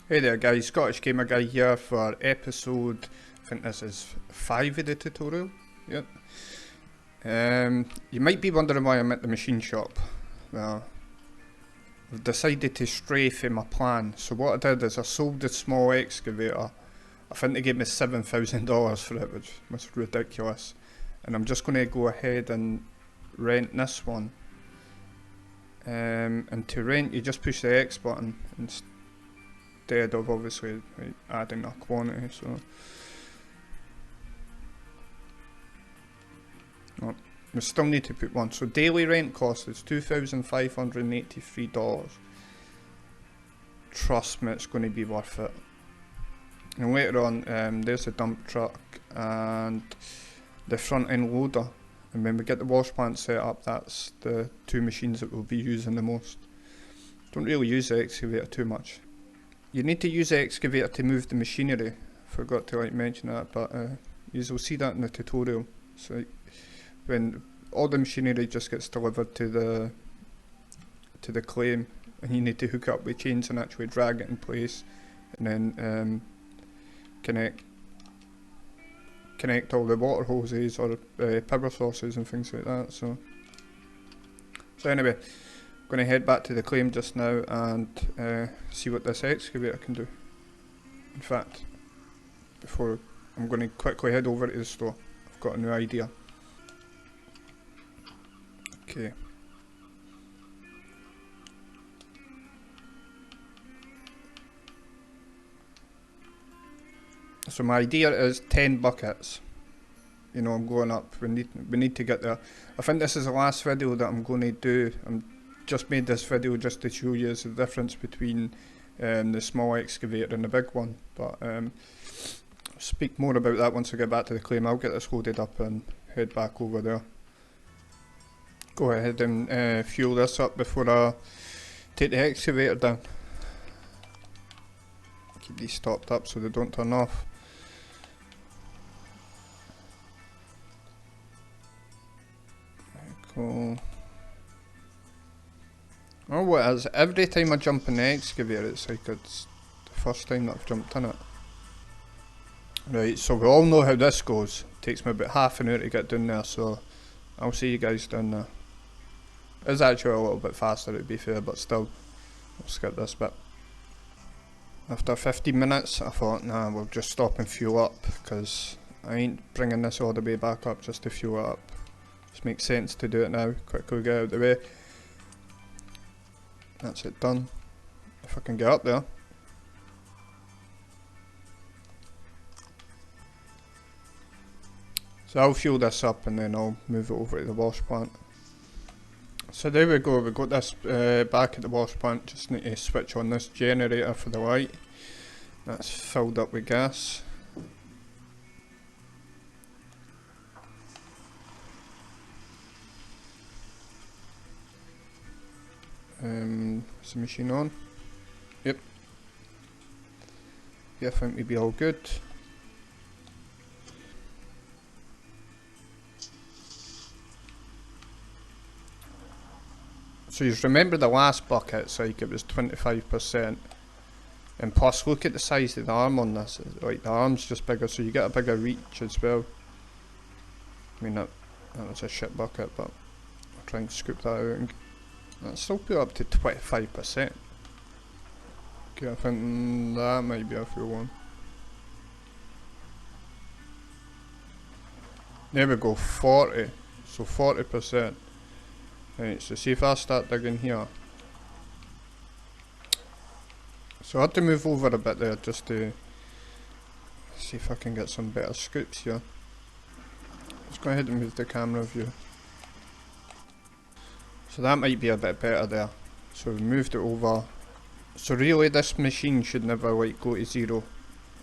Hey there guys, Scottish Gamer Guy here for episode, I think this is 5 of the tutorial. Yep. You might be wondering why I'm at the machine shop. Well, I've decided to stray from my plan. So what I did is I sold the small excavator. I think they gave me $7,000 for it, which was ridiculous. And I'm just going to go ahead and rent this one. And to rent, you just push the X button instead of obviously adding a quantity. So oh, we still need to put one. So daily rent cost is $2,583. Trust me, it's going to be worth it. And later on, there's a dump truck and the front end loader. And when we get the wash plant set up, that's the two machines that we'll be using the most. Don't really use the excavator too much. You need to use the excavator to move the machinery. Forgot to mention that, but you will see that in the tutorial. So when all the machinery just gets delivered to the claim, and you need to hook up with chains and actually drag it in place, and then connect all the water hoses or power sources and things like that. So anyway, I'm going to head back to the claim just now and see what this excavator can do. In fact, before I'm going to quickly head over to the store. I've got a new idea. Okay. So my idea is 10 buckets. You know, I'm going up. We need to get there. I think this is the last video that I'm going to do. I'm just made this video just to show you the difference between the small excavator and the big one. But I'll speak more about that once I get back to the claim. I'll get this loaded up and head back over there. Go ahead and fuel this up before I take the excavator down. Keep these stopped up so they don't turn off. Cool. Oh, what it is, every time I jump in the excavator, it's like it's the first time that I've jumped in it. Right, so we all know how this goes. It takes me about half an hour to get down there, so I'll see you guys down there. It's actually a little bit faster to be fair, but still, I'll skip this bit. After 15 minutes, I thought, nah, we'll just stop and fuel up, because I ain't bringing this all the way back up just to fuel it up. Just makes sense to do it now, quickly get out of the way. That's it done. If I can get up there. So I'll fuel this up and then I'll move it over to the wash plant. So there we go, we got this back at the wash plant. Just need to switch on this generator for the light. That's filled up with gas. Is the machine on? Yep. Yeah, I think we'll be all good. So you remember the last bucket, it's like it was 25%. And plus look at the size of the arm on this, like the arm's just bigger, so you get a bigger reach as well. I mean that was a shit bucket, but I'll try and scoop that out and that'll still put up to 25%. Okay, I think that might be a full one. There we go, 40. So 40%. Right, so see if I start digging here. So I had to move over a bit there just to see if I can get some better scoops here. Let's go ahead and move the camera view. So that might be a bit better there. So we moved it over. So really this machine should never like go to zero.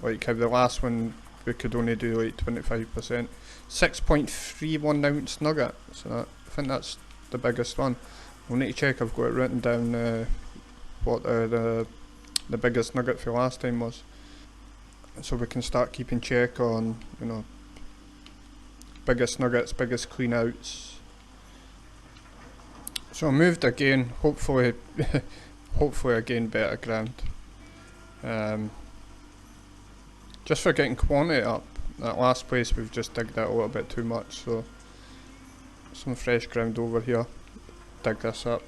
Like how the last one we could only do like 25%. 6.31 ounce nugget. So that, I think that's the biggest one. We'll need to check, I've got it written down what the biggest nugget for last time was. So we can start keeping check on, you know, biggest nuggets, biggest cleanouts. So I moved again, hopefully hopefully again better ground. Just for getting quantity up. That last place we've just digged out a little bit too much, so some fresh ground over here. Dig this up.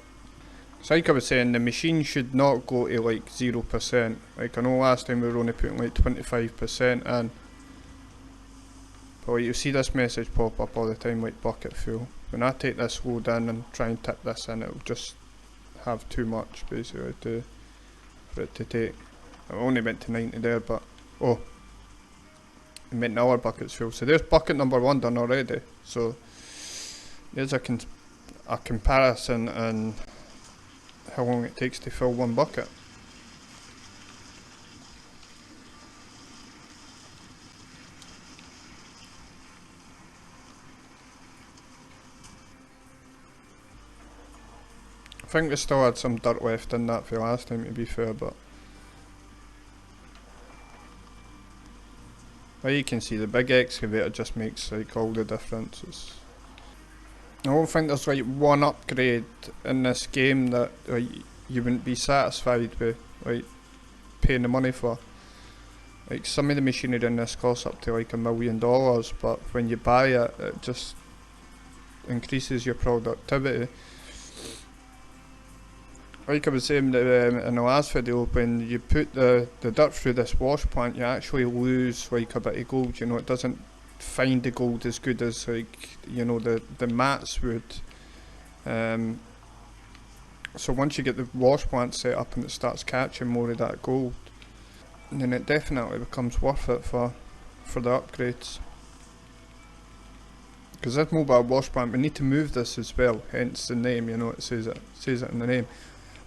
So like I was saying, the machine should not go to like 0%. Like I know last time we were only putting like 25% in. But like, you see this message pop up all the time, like bucket full. When I take this load in and try and tip this in, it'll just have too much basically for it to take. I only went to 90 there, but oh, it meant the other bucket's full. So there's bucket number 1 done already. So there's a comparison and how long it takes to fill one bucket. I think we still had some dirt left in that for last time, to be fair, but well, you can see the big excavator just makes like all the difference. I don't think there's like one upgrade in this game that you wouldn't be satisfied with, like paying the money for. Like some of the machinery in this costs up to like $1 million, but when you buy it, it just increases your productivity. Like I was saying in the last video, when you put the dirt through this wash plant, you actually lose like a bit of gold. You know, it doesn't find the gold as good as like, you know, the mats would. So once you get the wash plant set up and it starts catching more of that gold, then it definitely becomes worth it for the upgrades. Because this mobile wash plant, we need to move this as well, hence the name. You know, it says it in the name.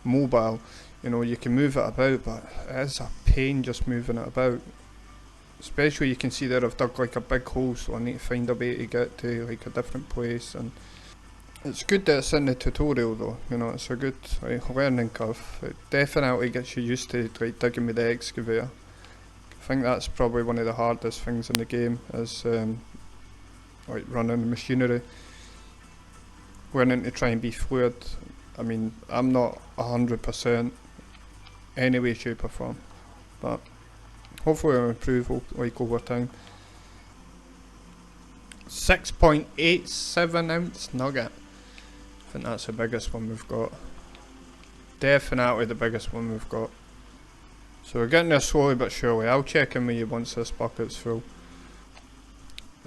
Mobile, you know, you can move it about, but it is a pain just moving it about. Especially you can see there I've dug like a big hole, so I need to find a way to get to like a different place. And it's good that it's in the tutorial though, you know, it's a good like learning curve. It definitely gets you used to like digging with the excavator. I think that's probably one of the hardest things in the game, is like running the machinery. Learning to try and be fluid. I mean, I'm not 100% any way, shape or form, but hopefully I'll improve like over time. 6.87 ounce nugget. I think that's the biggest one we've got. Definitely the biggest one we've got. So we're getting there slowly but surely. I'll check in with you once this bucket's full.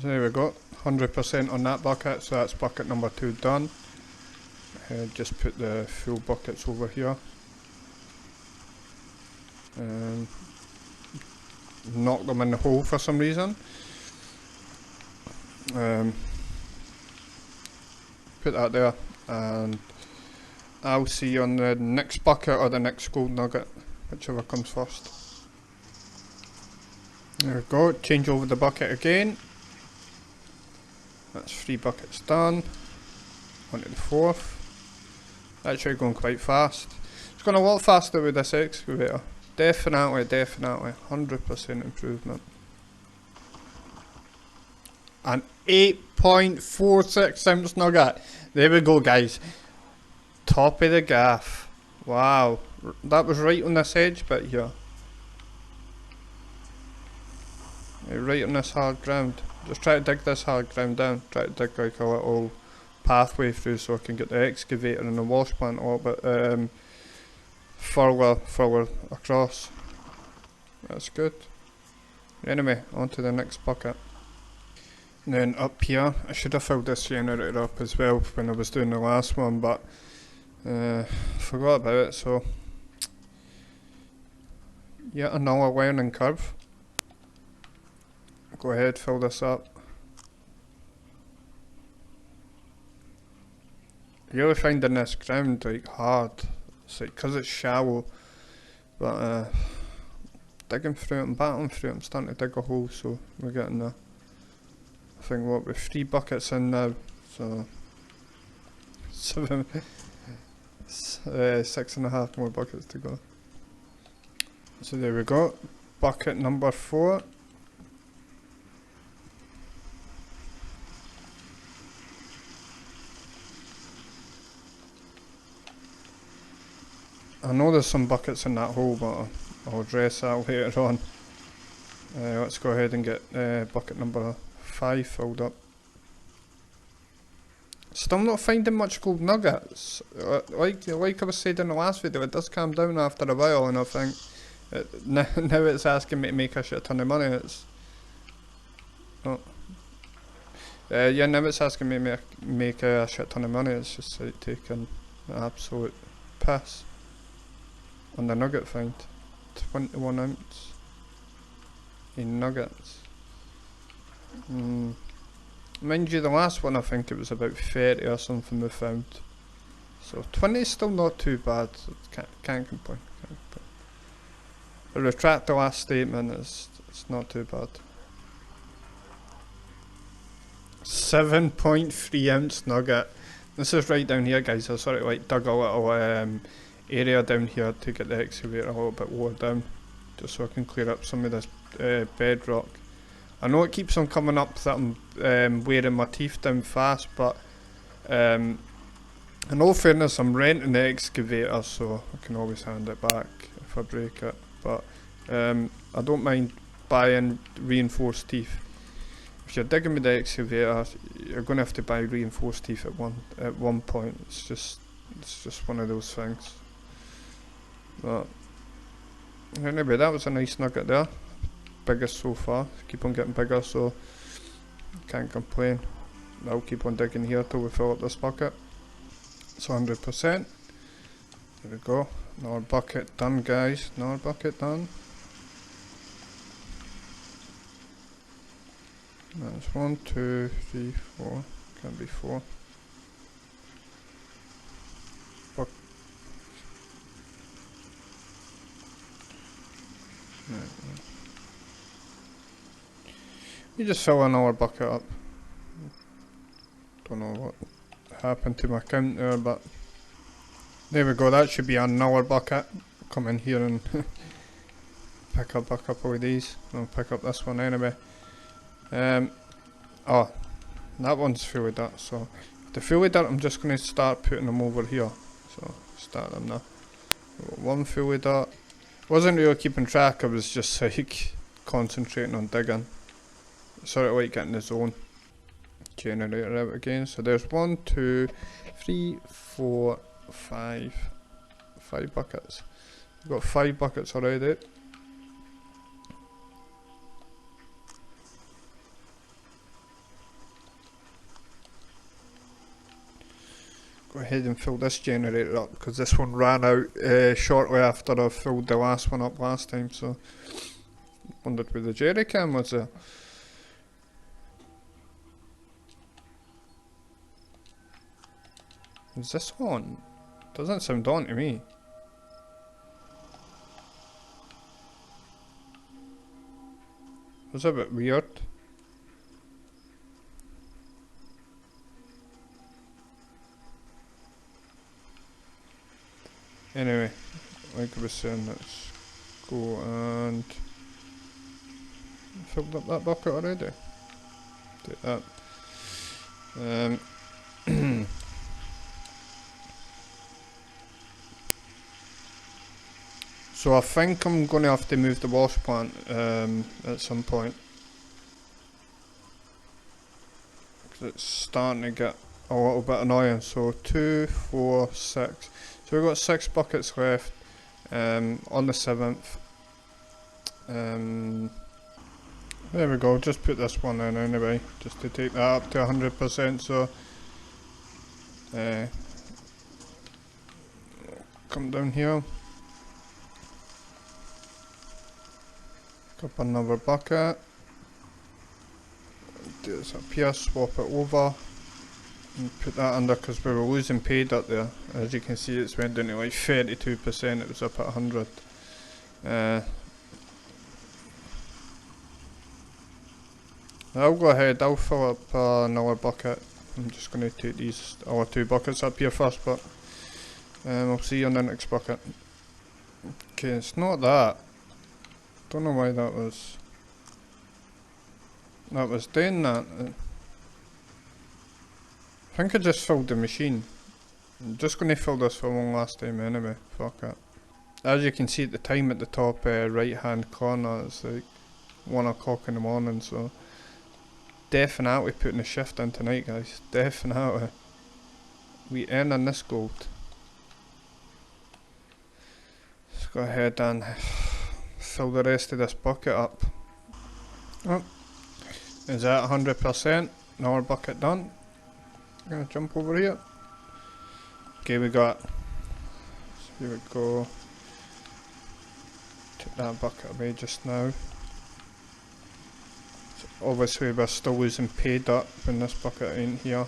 So there we go, 100% on that bucket, so that's bucket number 2 done. Just put the full buckets over here. Knock them in the hole for some reason. Put that there, and I'll see you on the next bucket or the next gold nugget, whichever comes first. There we go, change over the bucket again. That's 3 buckets done. On to the 4th. Actually going quite fast. It's going a lot faster with this excavator. Definitely, 100% improvement. An 8.46 ounce nugget. There we go, guys. Top of the gaff. Wow. That was right on this edge bit here. Right on this hard ground. Just try to dig this hard ground down. Try to dig like a little pathway through so I can get the excavator and the wash plant a little bit further across. That's good. Anyway, on to the next bucket. And then up here, I should have filled this generator up as well when I was doing the last one, but forgot about it, so yet another learning curve. Go ahead, fill this up. Really finding this ground like hard. It's like because it's shallow, but digging through it and battling through it, I'm starting to dig a hole, so we're getting there. I think what, with 3 buckets in now, so 6.5 more buckets to go. So there we go, bucket number 4. I know there's some buckets in that hole, but I'll address that later on. Let's go ahead and get bucket number 5 filled up. Still not finding much gold nuggets. Like I was saying in the last video, it does calm down after a while, and I think now it's asking me to make a shit ton of money. It's yeah, now it's asking me to make a shit ton of money. It's just like taking an absolute piss on the nugget find. 21 ounce in nuggets. Mind you, the last one I think it was about 30 or something we found. So 20 is still not too bad. Can't complain. I retract the last statement. It's not too bad. 7.3 ounce nugget. This is right down here, guys. I sort of like dug a little area down here to get the excavator a little bit lower down, just so I can clear up some of this bedrock. I know it keeps on coming up that I'm wearing my teeth down fast, but in all fairness, I'm renting the excavator, so I can always hand it back if I break it. But I don't mind buying reinforced teeth. If you're digging with the excavator, you're going to have to buy reinforced teeth at one point. It's just one of those things. But anyway, that was a nice nugget there. Biggest so far. Keep on getting bigger, so can't complain. I'll keep on digging here till we fill up this bucket. It's 100%. There we go. Another bucket done, guys. Another bucket done. That's 1, 2, 3, 4. Can't be 4. You just fill another bucket up. Don't know what happened to my count there, but there we go. That should be another bucket. Come in here and pick up a couple of these. I'll pick up this one anyway. Oh, that one's fully dirt. So the fully dirt, I'm just going to start putting them over here. So start them now. One fully dirt. Wasn't really keeping track. I was just like concentrating on digging. Sort of like getting the zone generator out again. So there's 1, 2, 3, 4, 5 buckets. We've got 5 buckets already. Go ahead and fill this generator up because this one ran out shortly after I filled the last one up last time. So wondered where the jerry can was there. Is this on? Doesn't sound on to me. That's a bit weird. Anyway, like I was saying, let's go and filled up that bucket already. Take that. So I think I'm going to have to move the wash plant at some point. Because it's starting to get a little bit annoying. So 2, 4, 6. So we've got 6 buckets left on the 7th. There we go, just put this one in anyway, just to take that up to 100%. So come down here. Up another bucket. Do this up here, swap it over. And put that under because we were losing paid up there. As you can see, it's went down to like 32%, it was up at 100. I'll go ahead, I'll fill up another bucket. I'm just going to take these other 2 buckets up here first, but I'll see you on the next bucket. Okay, it's not that. Don't know why that was doing that. I think I just filled the machine. I'm just going to fill this for one last time anyway, fuck it. as you can see at the time at the top right hand corner, it's like 1 o'clock in the morning, so definitely putting a shift in tonight, guys. Definitely. We earning this gold. Let's go ahead and fill the rest of this bucket up. Oh, is that 100%? Another bucket done. I'm gonna jump over here. Okay, we got, so here we go. Took that bucket away just now. So obviously we're still losing paid up when this bucket ain't here.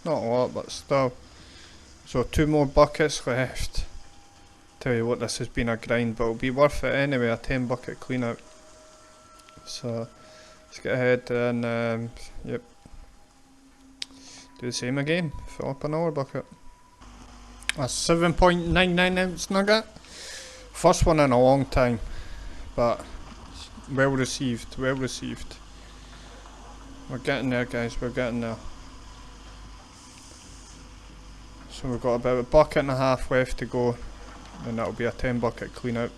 Not a lot, but still. So 2 more buckets left. Tell you what, this has been a grind, but it'll be worth it anyway, a 10 bucket clean out. So let's get ahead and yep, do the same again, fill up another bucket. A 7.99 ounce nugget. First one in a long time, but well received, well received. We're getting there, guys, we're getting there. So we've got about a bucket and a half left to go, and that'll be a 10 bucket clean out.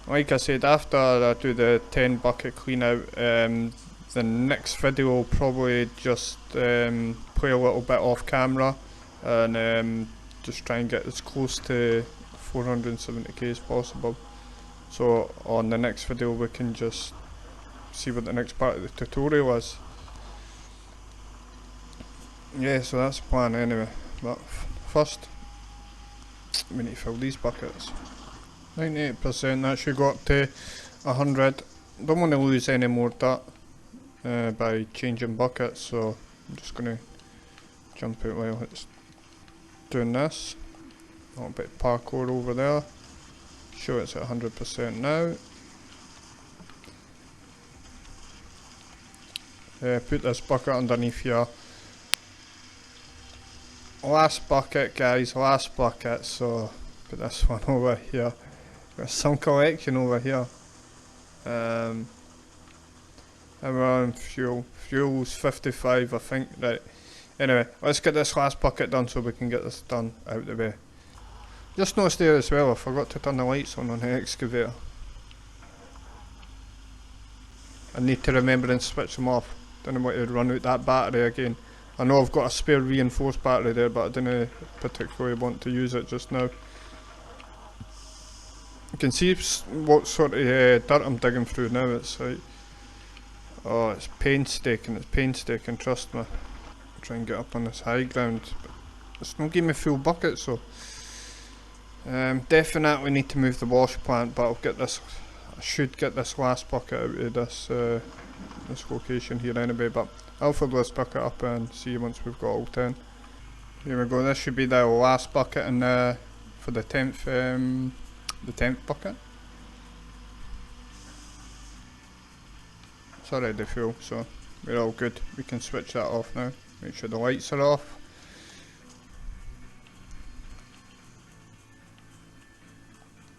Like I said, after I do the 10 bucket clean out, the next video will probably just play a little bit off camera and just try and get as close to 470k as possible. So on the next video we can just see what the next part of the tutorial is. Yeah, so that's the plan anyway, but first we need to fill these buckets. 98%, that should go up to 100. Don't want to lose any more dirt by changing buckets, so I'm just going to jump out while it's doing this. A little bit of parkour over there. Show it's at 100% now. Put this bucket underneath here. Last bucket, guys, last bucket, so put this one over here. Got some collection over here. And we're on fuel. Fuel's 55, I think. Right. Anyway, let's get this last bucket done so we can get this done out of the way. Just noticed there as well, I forgot to turn the lights on the excavator. I need to remember and switch them off. Don't want to run out that battery again. I know I've got a spare reinforced battery there, but I didn't particularly want to use it just now. You can see what sort of dirt I'm digging through now. It's like, oh, it's painstaking, trust me. I'll try and get up on this high ground, but it's not giving me full bucket, so definitely need to move the wash plant, but I'll get this, I should get this last bucket out of this this location here anyway, but I'll fill this bucket up and see you once we've got all 10. Here we go, this should be the last bucket in for the 10th bucket. It's already full, so we're all good. We can switch that off now. Make sure the lights are off.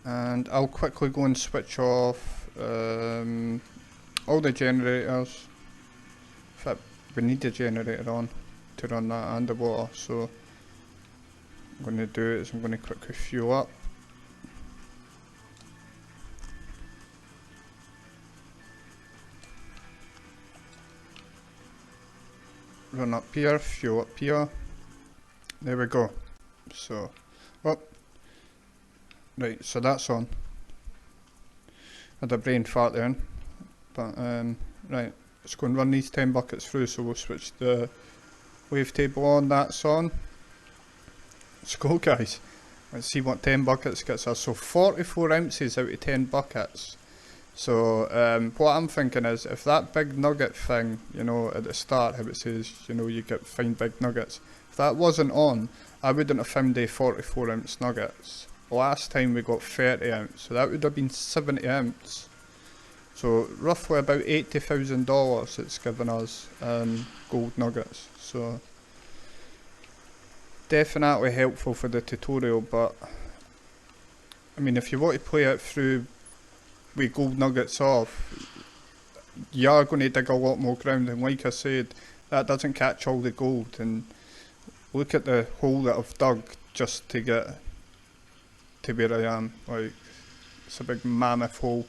And I'll quickly go and switch off all the generators. In fact, we need the generator on to run that underwater, so I'm going to do is I'm going to quickly fuel up. Run up here, fuel up here. There we go. So, oh, right, so that's on. Had a brain fart there, but right, let's go and run these 10 buckets through. So we'll switch the wavetable on. That's on. Let's go, guys. Let's see what 10 buckets gets us. So 44 ounces out of 10 buckets. So what I'm thinking is, if that big nugget thing, you know, at the start, how it says, you know, you get find big nuggets, if that wasn't on, I wouldn't have found the 44 ounce nuggets. Last time we got 30 ounce, so that would have been 70 ounce. So roughly about $80,000 it's given us gold nuggets. So definitely helpful for the tutorial, but I mean, if you want to play it through with gold nuggets off, you are going to dig a lot more ground, and like I said, that doesn't catch all the gold, and look at the hole that I've dug just to get to where I am. Like, it's a big mammoth hole.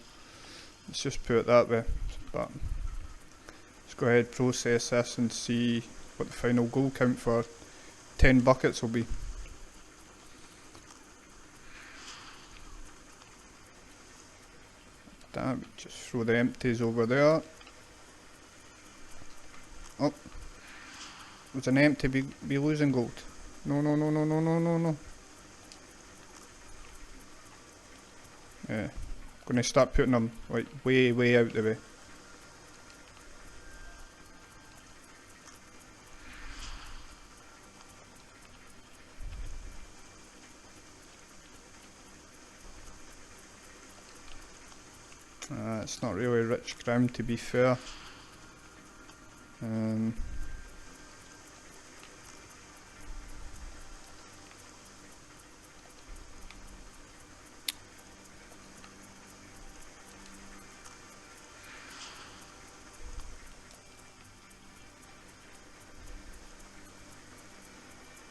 Let's just put it that way. But let's go ahead, process this and see what the final goal count for 10 buckets will be. Damn, just throw the empties over there. Oh, was an empty be losing gold? No, no, no, no, no, no, no, no. Yeah, gonna start putting them like way out the way. It's not really rich ground, to be fair.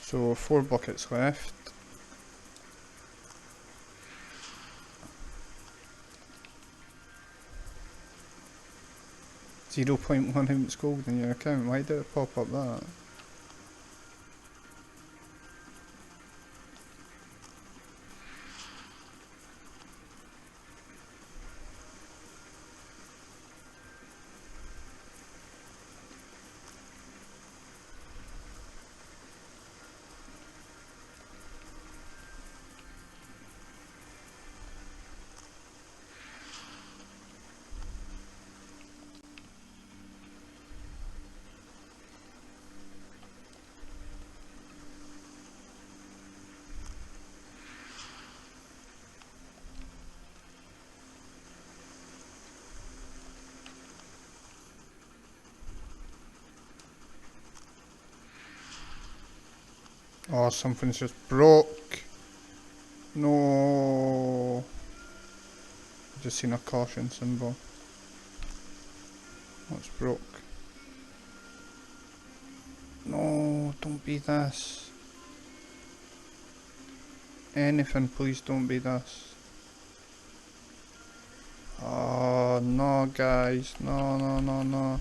So 4 buckets left. .1 ounce gold in your account. Why did it pop up that? Oh, something's just broke. No. Just seen a caution symbol. What's broke? No, don't be this. Anything, please don't be this. Oh, no, guys. No, no, no, no.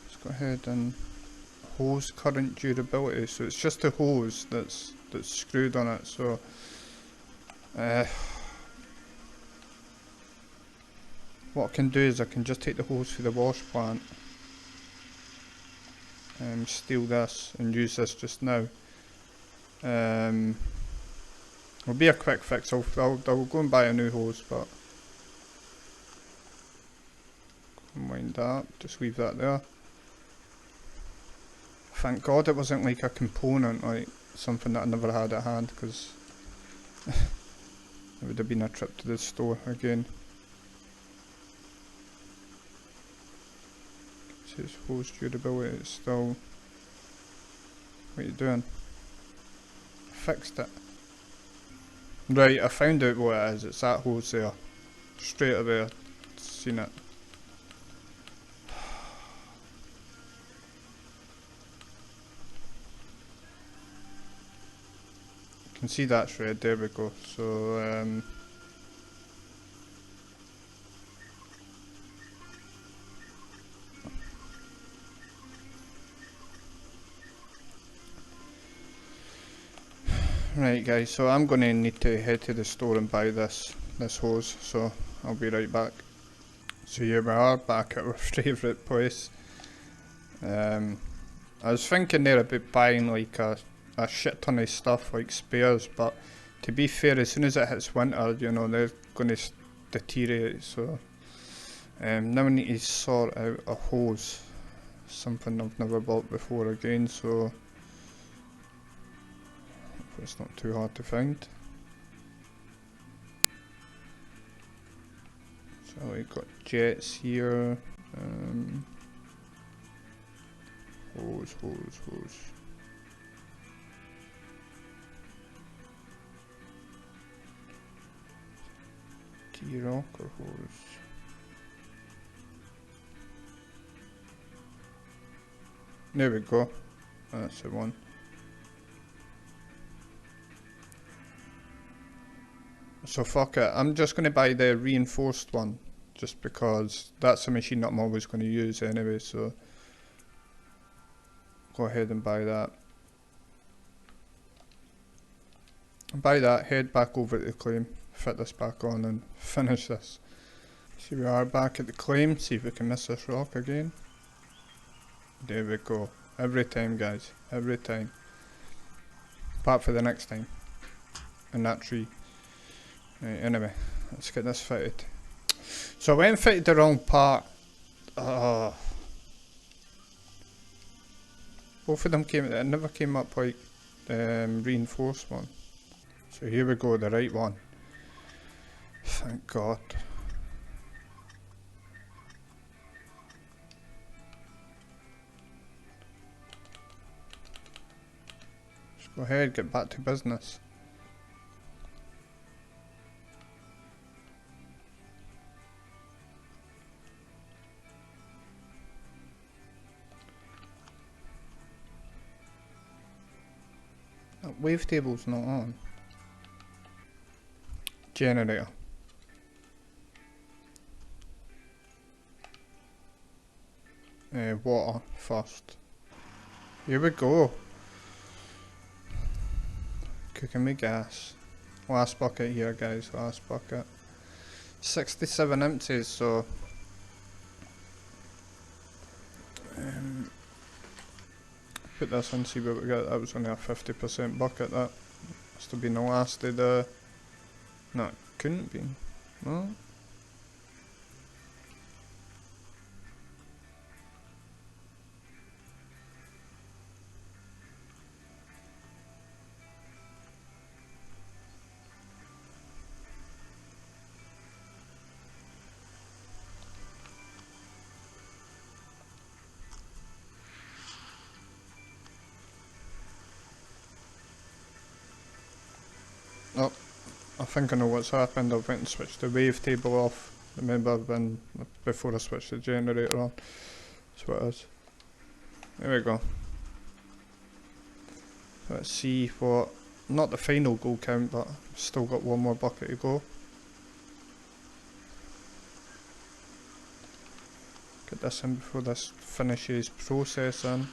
Let's go ahead and hose current durability. So it's just the hose that's screwed on it. So, what I can do is I can just take the hose for the wash plant and steal this and use this just now. It'll be a quick fix. I'll go and buy a new hose, but wind that up, just leave that there. Thank God it wasn't like a component, like something that I never had at hand, because it would have been a trip to the store again. It says hose durability, it's still... What are you doing? I fixed it. Right, I found out what it is. It's that hose there. Straight away, seen it. You can see that's red, there we go. So, right guys, so I'm going to need to head to the store and buy this hose, so I'll be right back. So here we are, back at our favourite place. I was thinking there about buying like a shit ton of stuff like spares, but to be fair, as soon as it hits winter, you know, they're going to deteriorate, so now I need to sort out a hose, something I've never bought before again, so it's not too hard to find. So we've got jets here, hose. T-rock or hose? There we go, that's the one. So fuck it, I'm just going to buy the reinforced one, just because that's a machine that I'm always going to use anyway, so go ahead and buy that. Buy that, head back over to the claim, fit this back on and finish this. So we are back at the claim, see if we can miss this rock again. There we go. Every time guys, every time. Apart for the next time. And that tree. Right, anyway, let's get this fitted. So I went and fitted the wrong part. Both of them it never came up like reinforced one. So here we go, the right one. Thank God. Let's go ahead, get back to business. That wavetable's not on. Generator. Water first. Here we go. Cooking with gas. Last bucket here guys, last bucket. 67 empties, so put this in, see what we got. That was only a 50% bucket. That must have been the last of the... No, it couldn't be. No. Oh, I think I know what's happened. I went and switched the wavetable off. Remember when before I switched the generator on. That's what it is. There we go. Let's see what, not the final goal count, but still got one more bucket to go. Get this in before this finishes processing.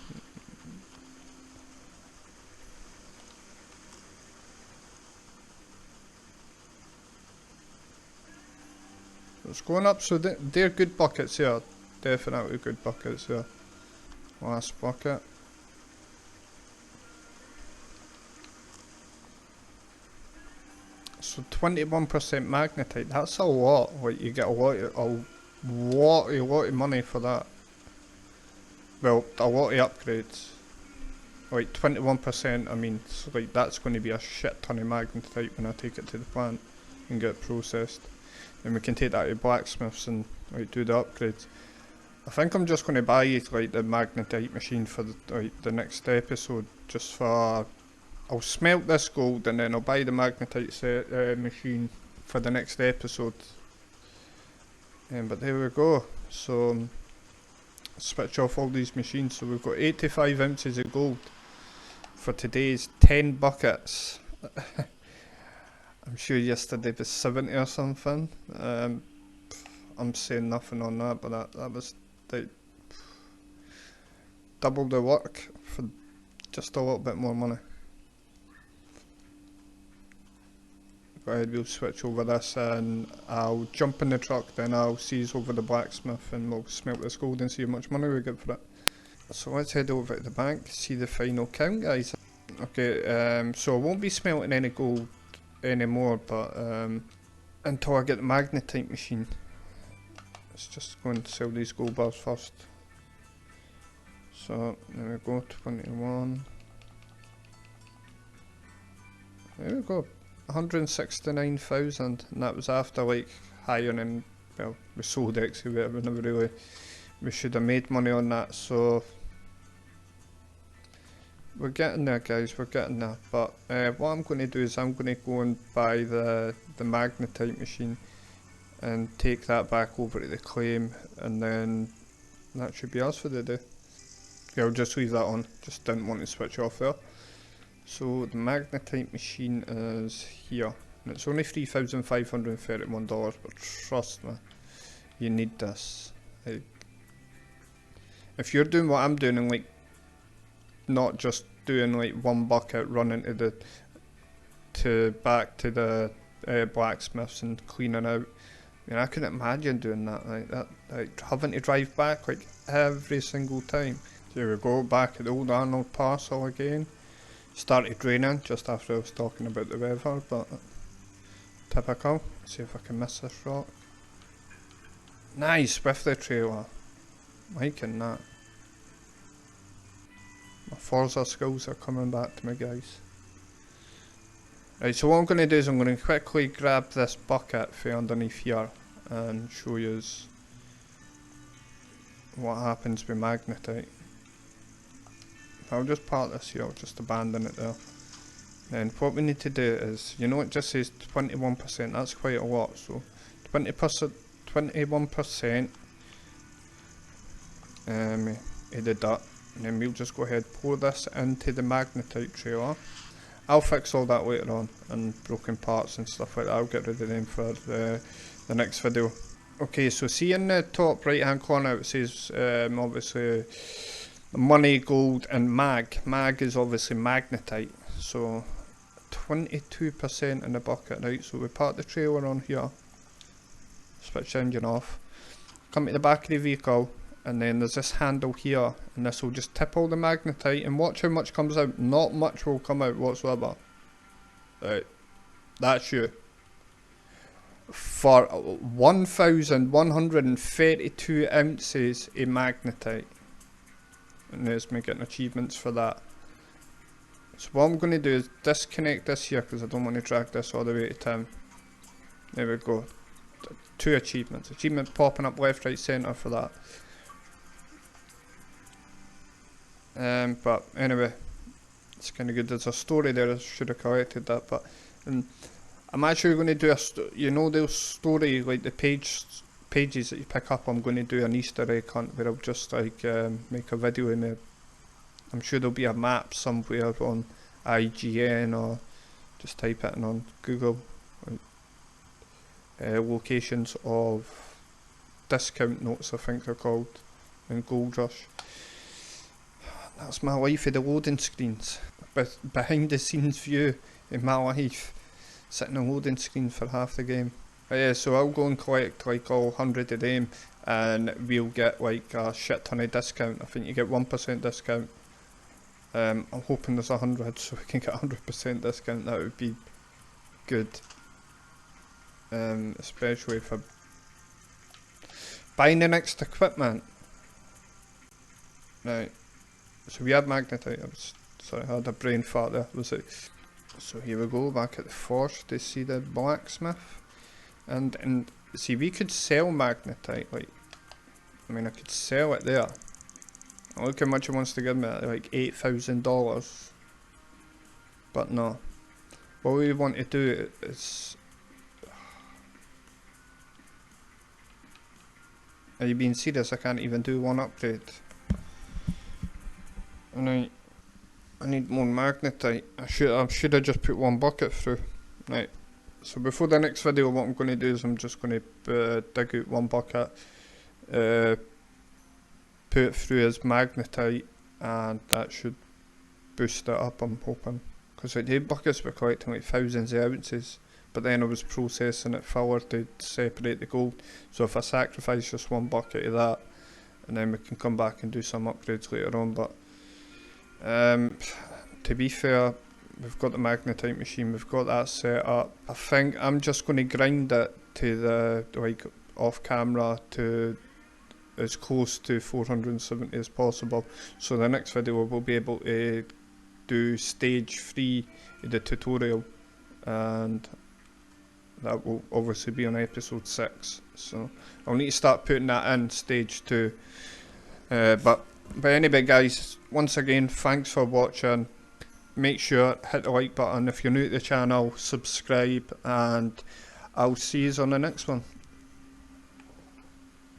It's going up, so they're good buckets here. Definitely good buckets here. Last bucket. So 21% magnetite, that's a lot. Like you get a lot of money for that. Well, a lot of upgrades. Like 21%, I mean, so like that's going to be a shit ton of magnetite when I take it to the plant and get it processed. And we can take that to blacksmiths and like do the upgrades. I think I'm just going to buy like the magnetite machine for the next episode, just for I'll smelt this gold and then I'll buy the magnetite machine for the next episode. But there we go. So switch off all these machines. So we've got 85 ounces of gold for today's 10 buckets. I'm sure yesterday was 70 or something. I'm saying nothing on that, but that was like double the work for just a little bit more money. Go ahead, we'll switch over this and I'll jump in the truck, then I'll seize over the blacksmith and we'll smelt this gold and see how much money we get for it. So let's head over to the bank, see the final count guys. Okay, so I won't be smelting any gold anymore, but until I get the magnetite machine. Let's just go and sell these gold bars first. So there we go, 21. There we go, 169,000, and that was after like hiring, well, we sold Excavator, we never really, we should have made money on that, so we're getting there guys, we're getting there. But what I'm going to do is I'm going to go and buy the magnetite machine and take that back over to the claim, and then that should be us for the day. Yeah, I'll just leave that on, just didn't want to switch off there. So the magnetite machine is here. And it's only $3,531, but trust me, you need this. Like, if you're doing what I'm doing and like not just doing like one bucket running back to the blacksmiths and cleaning out, I mean, I couldn't imagine doing that, like having to drive back like every single time. Here we go, back at the old Arnold parcel again. Started raining just after I was talking about the weather, but typical. Let's see if I can miss this rock. Nice with the trailer. Liking that. My Forza skills are coming back to me, guys. Right, so what I'm going to do is I'm going to quickly grab this bucket from underneath here and show you what happens with magnetite. I'll just park this here, I'll just abandon it there. Then what we need to do is, you know, it just says 21%, that's quite a lot, so 21% of the dirt, and then we'll just go ahead and pour this into the magnetite trailer. I'll fix all that later on, and broken parts and stuff like that. I'll get rid of them for the next video. Okay, so see in the top right hand corner it says obviously money, gold and mag. Mag is obviously magnetite, so 22% in the bucket, right? So we park the trailer on here, switch the engine off, come to the back of the vehicle, and then there's this handle here, and this will just tip all the magnetite, and watch how much comes out. Not much will come out whatsoever. Right, that's you. For 1,132 ounces of magnetite. And there's me getting achievements for that. So what I'm going to do is disconnect this here, because I don't want to drag this all the way to town. There we go. 2 achievements. Achievement popping up left, right, centre for that. But anyway, it's kind of good. There's a story there. I should have collected that, but I'm actually going to do you know those story, like the pages that you pick up. I'm going to do an Easter egg hunt where I'll just like make a video in it. I'm sure there'll be a map somewhere on IGN, or just type it in on Google, locations of discount notes, I think they're called, in Gold Rush. That's my life of the loading screens. Behind the scenes view in my life. Sitting on loading screen for half the game. Yeah, so I'll go and collect like all 100 of them, and we'll get like a shit ton of discount. I think you get 1% discount. I'm hoping there's 100 so we can get 100% discount. That would be good. Especially for buying the next equipment. Right. So we had magnetite. Sorry, I had a brain fart there. Was it? So here we go, back at the forge to see the blacksmith. And see, we could sell magnetite, like, I mean, I could sell it there. Look how much he wants to give me, like $8,000. But no. What we want to do is... Are you being serious? I can't even do one upgrade. And I need more magnetite. I should have just put one bucket through. Right. So before the next video, what I'm going to do is I'm just going to dig out one bucket, put it through as magnetite, and that should boost it up, I'm hoping. Because like, the buckets were collecting like thousands of ounces, but then I was processing it further to separate the gold. So if I sacrifice just one bucket of that, and then we can come back and do some upgrades later on. But to be fair, we've got the magnetite machine, we've got that set up. I think I'm just going to grind it to the, like, off camera to as close to 470 as possible. So the next video we'll be able to do stage 3 of the tutorial, and that will obviously be on episode 6. So I'll need to start putting that in stage 2. But anyway guys, once again, thanks for watching. Make sure hit the like button if you're new to the channel, subscribe, and I'll see you on the next one.